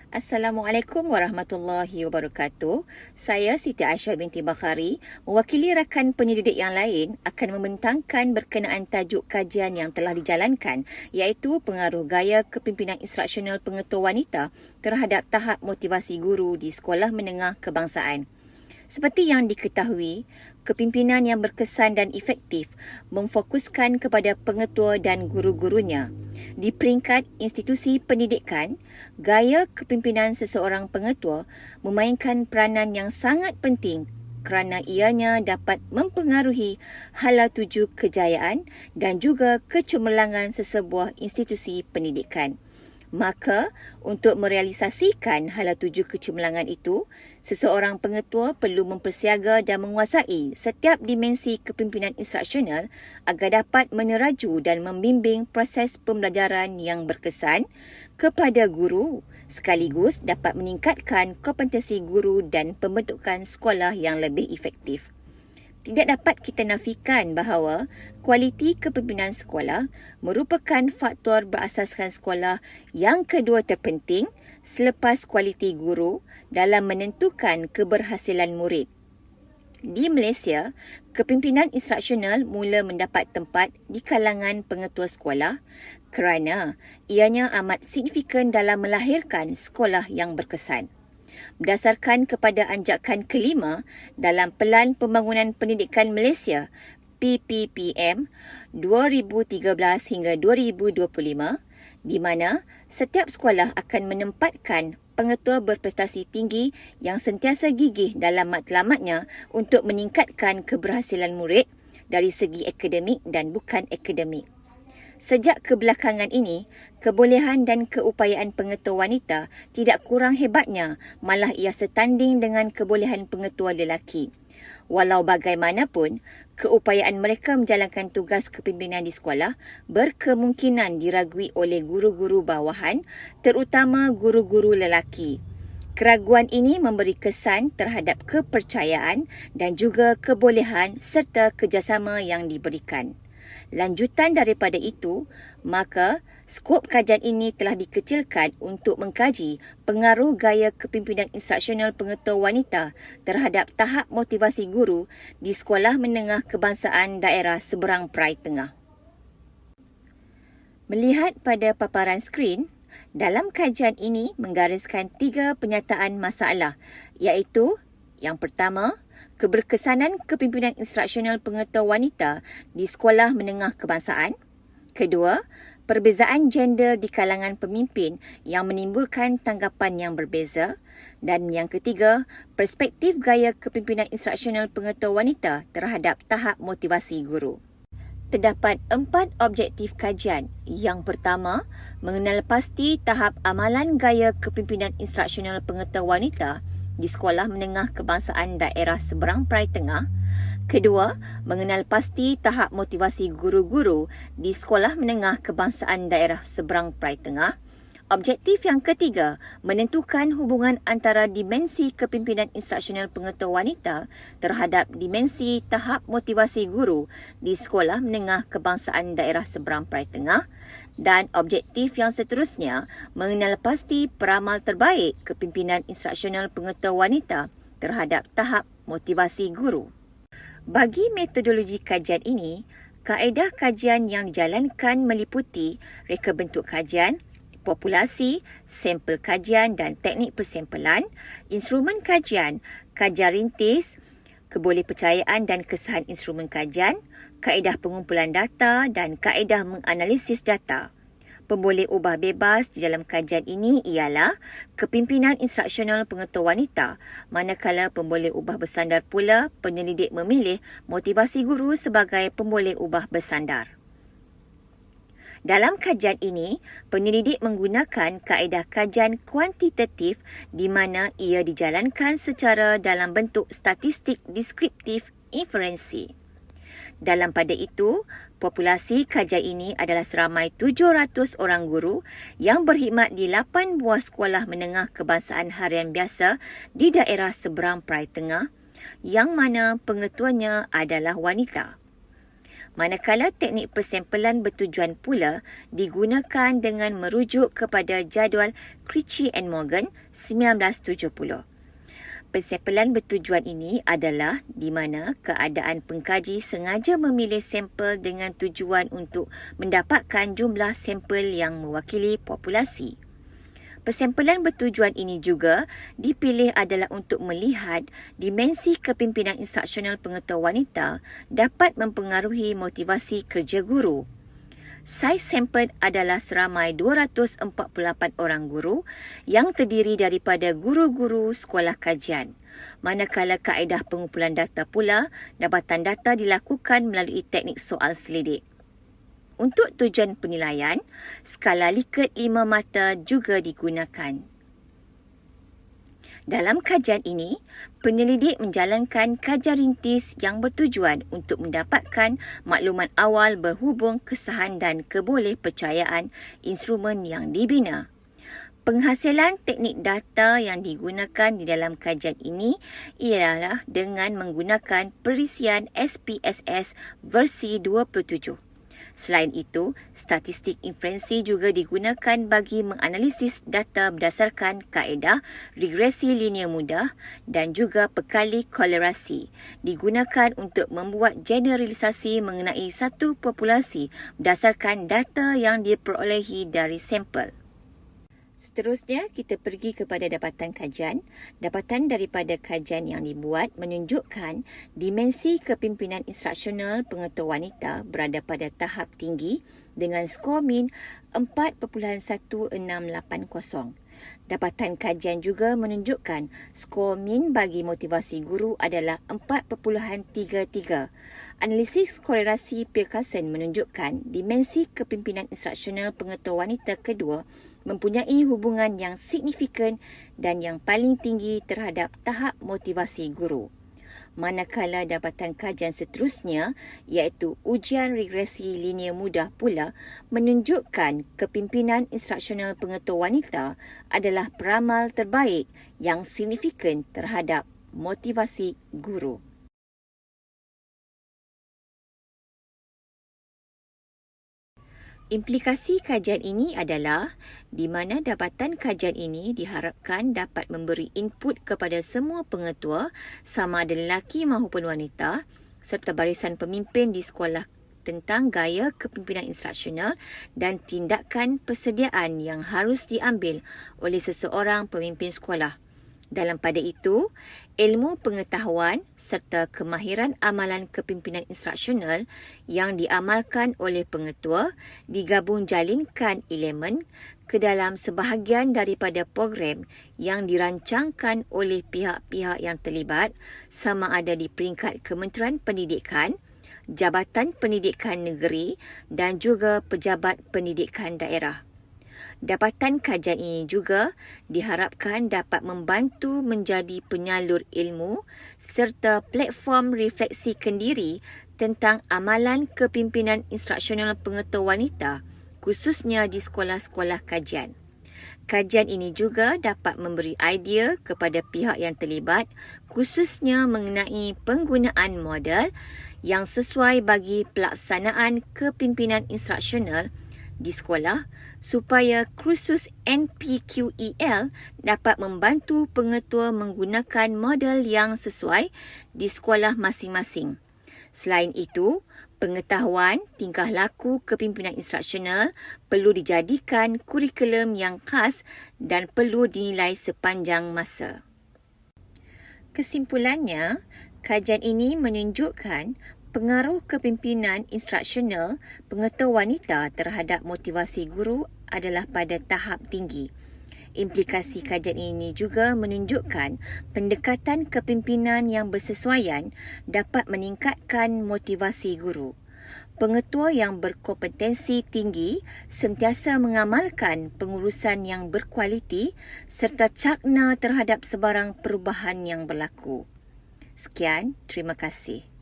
Assalamualaikum warahmatullahi wabarakatuh. Saya Siti Aisyah binti Bakhari, mewakili rakan penyelidik yang lain akan membentangkan berkenaan tajuk kajian yang telah dijalankan, iaitu pengaruh gaya kepimpinan instruksional pengetua wanita terhadap tahap motivasi guru di sekolah menengah kebangsaan. Seperti yang diketahui, kepimpinan yang berkesan dan efektif memfokuskan kepada pengetua dan guru-gurunya. Di peringkat institusi pendidikan, gaya kepimpinan seseorang pengetua memainkan peranan yang sangat penting kerana ianya dapat mempengaruhi hala tuju kejayaan dan juga kecemerlangan sesebuah institusi pendidikan. Maka, untuk merealisasikan hala tuju kecemerlangan itu, seseorang pengetua perlu mempersiaga dan menguasai setiap dimensi kepimpinan instruksional agar dapat meneraju dan membimbing proses pembelajaran yang berkesan kepada guru, sekaligus dapat meningkatkan kompetensi guru dan pembentukan sekolah yang lebih efektif. Tidak dapat kita nafikan bahawa kualiti kepimpinan sekolah merupakan faktor berasaskan sekolah yang kedua terpenting selepas kualiti guru dalam menentukan keberhasilan murid. Di Malaysia, kepimpinan instruksional mula mendapat tempat di kalangan pengetua sekolah kerana ianya amat signifikan dalam melahirkan sekolah yang berkesan. Berdasarkan kepada anjakan kelima dalam Pelan Pembangunan Pendidikan Malaysia PPPM 2013 hingga 2025, di mana setiap sekolah akan menempatkan pengetua berprestasi tinggi yang sentiasa gigih dalam matlamatnya untuk meningkatkan keberhasilan murid dari segi akademik dan bukan akademik. Sejak kebelakangan ini, kebolehan dan keupayaan pengetua wanita tidak kurang hebatnya, malah ia setanding dengan kebolehan pengetua lelaki. Walau bagaimanapun, keupayaan mereka menjalankan tugas kepimpinan di sekolah berkemungkinan diragui oleh guru-guru bawahan, terutama guru-guru lelaki. Keraguan ini memberi kesan terhadap kepercayaan dan juga kebolehan serta kerjasama yang diberikan. Lanjutan daripada itu, maka skop kajian ini telah dikecilkan untuk mengkaji pengaruh gaya kepimpinan instruksional pengetua wanita terhadap tahap motivasi guru di sekolah menengah kebangsaan daerah seberang Perai Tengah. Melihat pada paparan skrin, dalam kajian ini menggariskan 3 penyataan masalah, iaitu yang pertama, keberkesanan kepimpinan instruksional pengetua wanita di sekolah menengah kebangsaan. Kedua, perbezaan gender di kalangan pemimpin yang menimbulkan tanggapan yang berbeza. Dan yang ketiga, perspektif gaya kepimpinan instruksional pengetua wanita terhadap tahap motivasi guru. Terdapat 4 objektif kajian. Yang pertama, mengenal pasti tahap amalan gaya kepimpinan instruksional pengetua wanita di sekolah menengah kebangsaan daerah seberang Perai Tengah. Kedua, mengenal pasti tahap motivasi guru-guru di sekolah menengah kebangsaan daerah seberang Perai Tengah. Objektif yang ketiga, menentukan hubungan antara dimensi kepimpinan instruksional pengetua wanita terhadap dimensi tahap motivasi guru di sekolah menengah kebangsaan daerah seberang Perai Tengah. Dan objektif yang seterusnya, mengenal pasti peramal terbaik kepimpinan instruksional pengetua wanita terhadap tahap motivasi guru. Bagi metodologi kajian ini, kaedah kajian yang dijalankan meliputi reka bentuk kajian, populasi, sampel kajian dan teknik persempelan, instrumen kajian, kajian rintis, kebolehpercayaan dan kesahan instrumen kajian, kaedah pengumpulan data dan kaedah menganalisis data. Pemboleh ubah bebas di dalam kajian ini ialah kepimpinan instruksional pengetua wanita, manakala pemboleh ubah bersandar pula penyelidik memilih motivasi guru sebagai pemboleh ubah bersandar. Dalam kajian ini, penyelidik menggunakan kaedah kajian kuantitatif di mana ia dijalankan secara dalam bentuk statistik deskriptif inferensi. Dalam pada itu, populasi kajian ini adalah seramai 700 orang guru yang berkhidmat di 8 buah sekolah menengah kebangsaan harian biasa di daerah seberang Perai Tengah, yang mana pengetuanya adalah wanita. Manakala teknik persempelan bertujuan pula digunakan dengan merujuk kepada jadual Critchley and Morgan 1970. Persempelan bertujuan ini adalah di mana keadaan pengkaji sengaja memilih sampel dengan tujuan untuk mendapatkan jumlah sampel yang mewakili populasi. Persempelan bertujuan ini juga dipilih adalah untuk melihat dimensi kepimpinan instruksional pengetua wanita dapat mempengaruhi motivasi kerja guru. Saiz sampel adalah seramai 248 orang guru yang terdiri daripada guru-guru sekolah kajian. Manakala kaedah pengumpulan data pula, dapatan data dilakukan melalui teknik soal selidik. Untuk tujuan penilaian, skala Likert 5 mata juga digunakan. Dalam kajian ini, penyelidik menjalankan kajian rintis yang bertujuan untuk mendapatkan maklumat awal berhubung kesahan dan kebolehpercayaan instrumen yang dibina. Penghasilan teknik data yang digunakan di dalam kajian ini ialah dengan menggunakan perisian SPSS versi 27. Selain itu, statistik inferensi juga digunakan bagi menganalisis data berdasarkan kaedah regresi linear mudah dan juga pekali kolerasi. Digunakan untuk membuat generalisasi mengenai satu populasi berdasarkan data yang diperolehi dari sampel. Seterusnya, kita pergi kepada dapatan kajian. Dapatan daripada kajian yang dibuat menunjukkan dimensi kepimpinan instruksional pengetua wanita berada pada tahap tinggi dengan skor min 4.1680. Dapatan kajian juga menunjukkan skor min bagi motivasi guru adalah 4.33. Analisis korelasi Pearson menunjukkan dimensi kepimpinan instruksional pengetua wanita kedua mempunyai hubungan yang signifikan dan yang paling tinggi terhadap tahap motivasi guru. Manakala dapatan kajian seterusnya iaitu ujian regresi linear mudah pula menunjukkan kepimpinan instruksional pengetua wanita adalah peramal terbaik yang signifikan terhadap motivasi guru. Implikasi kajian ini adalah di mana dapatan kajian ini diharapkan dapat memberi input kepada semua pengetua sama ada lelaki maupun wanita serta barisan pemimpin di sekolah tentang gaya kepimpinan instruksional dan tindakan persediaan yang harus diambil oleh seseorang pemimpin sekolah. Dalam pada itu, ilmu pengetahuan serta kemahiran amalan kepimpinan instruksional yang diamalkan oleh pengetua digabung jalinkan elemen ke dalam sebahagian daripada program yang dirancangkan oleh pihak-pihak yang terlibat sama ada di peringkat Kementerian Pendidikan, Jabatan Pendidikan Negeri dan juga Pejabat Pendidikan Daerah. Dapatan kajian ini juga diharapkan dapat membantu menjadi penyalur ilmu serta platform refleksikan diri tentang amalan kepimpinan instruksional pengetua wanita khususnya di sekolah-sekolah kajian. Kajian ini juga dapat memberi idea kepada pihak yang terlibat khususnya mengenai penggunaan model yang sesuai bagi pelaksanaan kepimpinan instruksional di sekolah supaya kursus NPQEL dapat membantu pengetua menggunakan model yang sesuai di sekolah masing-masing. Selain itu, pengetahuan tingkah laku kepimpinan instruksional perlu dijadikan kurikulum yang khas dan perlu dinilai sepanjang masa. Kesimpulannya, kajian ini menunjukkan pengaruh kepimpinan instruksional pengetua wanita terhadap motivasi guru adalah pada tahap tinggi. Implikasi kajian ini juga menunjukkan pendekatan kepimpinan yang bersesuaian dapat meningkatkan motivasi guru. Pengetua yang berkompetensi tinggi sentiasa mengamalkan pengurusan yang berkualiti serta cakna terhadap sebarang perubahan yang berlaku. Sekian, terima kasih.